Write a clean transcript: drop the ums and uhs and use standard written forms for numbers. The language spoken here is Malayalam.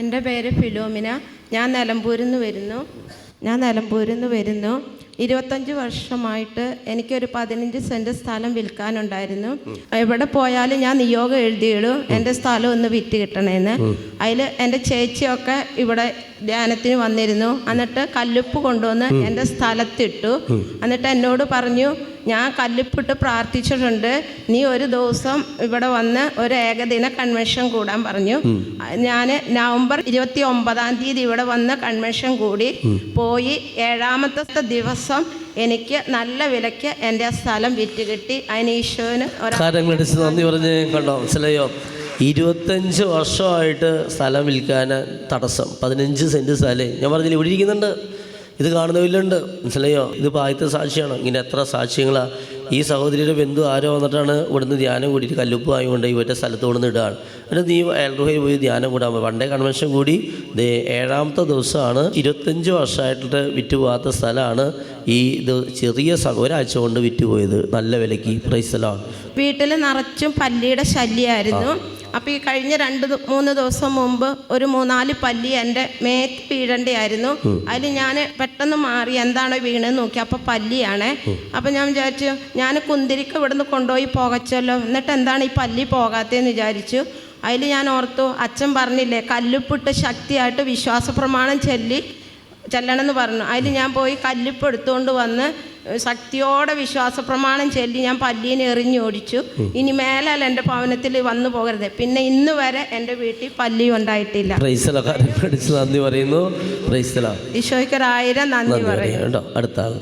എൻ്റെ പേര് ഫിലോമിന. ഞാൻ നിലമ്പൂരിൽ നിന്ന് വരുന്നു. 25 വർഷമായിട്ട് എനിക്കൊരു 15 സെൻറ്റ് സ്ഥലം വിൽക്കാനുണ്ടായിരുന്നു. എവിടെ പോയാലും ഞാൻ നിയോഗം എഴുതിയിടും എൻ്റെ സ്ഥലം ഒന്ന് വിറ്റ് കിട്ടണമെന്ന്. അതിൽ എൻ്റെ ചേച്ചിയൊക്കെ ഇവിടെ ധ്യാനത്തിന് വന്നിരുന്നു. എന്നിട്ട് കല്ലുപ്പ് കൊണ്ടുവന്ന് എൻ്റെ സ്ഥലത്തിട്ടു. എന്നിട്ട് എന്നോട് പറഞ്ഞു, ഞാൻ കല്ലുപ്പിട്ട് പ്രാർത്ഥിച്ചിട്ടുണ്ട്, നീ ഒരു ദിവസം ഇവിടെ വന്ന് ഒരു ഏകദിന കൺവെൻഷൻ കൂടാൻ പറഞ്ഞു. ഞാൻ നവംബർ 29-ാം തീയതി ഇവിടെ വന്ന് കൺവെൻഷൻ കൂടി പോയി. 7ാമത്തെ ദിവസം എനിക്ക് നല്ല വിലയ്ക്ക് എൻ്റെ സ്ഥലം വിറ്റ് കിട്ടി. അതിന് ഈശോന് നന്ദി പറഞ്ഞ് കണ്ടോ. മനസ്സിലായോ? 25 വർഷമായിട്ട് സ്ഥലം വിൽക്കാൻ തടസ്സം. 15 സെൻറ്റ് സ്ഥലം ഞാൻ പറഞ്ഞില്ല, ഇവിടെ ഇരിക്കുന്നുണ്ട്, ഇത് കാണുന്നവരിലുണ്ട്. മനസ്സിലായോ? ഇതിപ്പോൾ ആദ്യത്തെ സാക്ഷിയാണ്. ഇങ്ങനെ എത്ര സാക്ഷ്യങ്ങളാണ്. ഈ സഹോദരിയുടെ ബന്ധു ആരോ വന്നിട്ടാണ് ഇവിടുന്ന് ധ്യാനം കൂടിയിട്ട് കല്ലുപ്പ് വാങ്ങിക്കൊണ്ട് ഇവരുടെ സ്ഥലത്ത് കൊണ്ടുവന്ന് ഇടുകയാണ്. എന്നിട്ട് നീ എൽറുഹയിൽ പോയി ധ്യാനം കൂടാൻ പോയി. വൺഡേ കൺവെൻഷൻ കൂടി 7ാമത്തെ ദിവസമാണ്. 25 വർഷമായിട്ട് വിറ്റുപോകാത്ത സ്ഥലമാണ് ഈ ചെറിയ ഒരാഴ്ച കൊണ്ട് വിറ്റുപോയത് നല്ല വിലയ്ക്ക്. Praise the Lord. വീട്ടിൽ നിറച്ചും പല്ലിയുടെ ശല്യമായിരുന്നു. അപ്പോൾ ഈ കഴിഞ്ഞ 2-3 ദിവസം മുമ്പ് ഒരു 3-4 പല്ലി എൻ്റെ മേത്ത് വീഴേണ്ടിയായിരുന്നു. അതിൽ ഞാൻ പെട്ടെന്ന് മാറി എന്താണോ വീണെന്ന് നോക്കി. അപ്പോൾ പല്ലിയാണ്. അപ്പോൾ ഞാൻ വിചാരിച്ചു, ഞാൻ കുന്തിരിക്ക് ഇവിടുന്ന് കൊണ്ടുപോയി പോകച്ചല്ലോ, എന്നിട്ട് എന്താണ് ഈ പല്ലി പോകാത്തതെന്ന് വിചാരിച്ചു. അതിൽ ഞാൻ ഓർത്തു, അച്ഛൻ പറഞ്ഞില്ലേ കല്ലുപ്പിട്ട് ശക്തിയായിട്ട് വിശ്വാസ പ്രമാണം ചെല്ലണമെന്ന് പറഞ്ഞു. അതിൽ ഞാൻ പോയി കല്ലുപ്പ് എടുത്തുകൊണ്ട് വന്ന് ശക്തിയോടെ വിശ്വാസ പ്രമാണം ചൊല്ലി ഞാൻ പല്ലീനെ എറിഞ്ഞോടിച്ചു. ഇനി മേലാൽ എൻ്റെ ഭവനത്തിൽ വന്നു പോകരുത്. പിന്നെ ഇന്ന് വരെ എൻ്റെ വീട്ടിൽ പല്ലി ഉണ്ടായിട്ടില്ല. നന്ദി പറയുന്നു. ഈശോയ്ക്ക് 1000 നന്ദി പറയുന്നു. അടുത്ത ആൾ.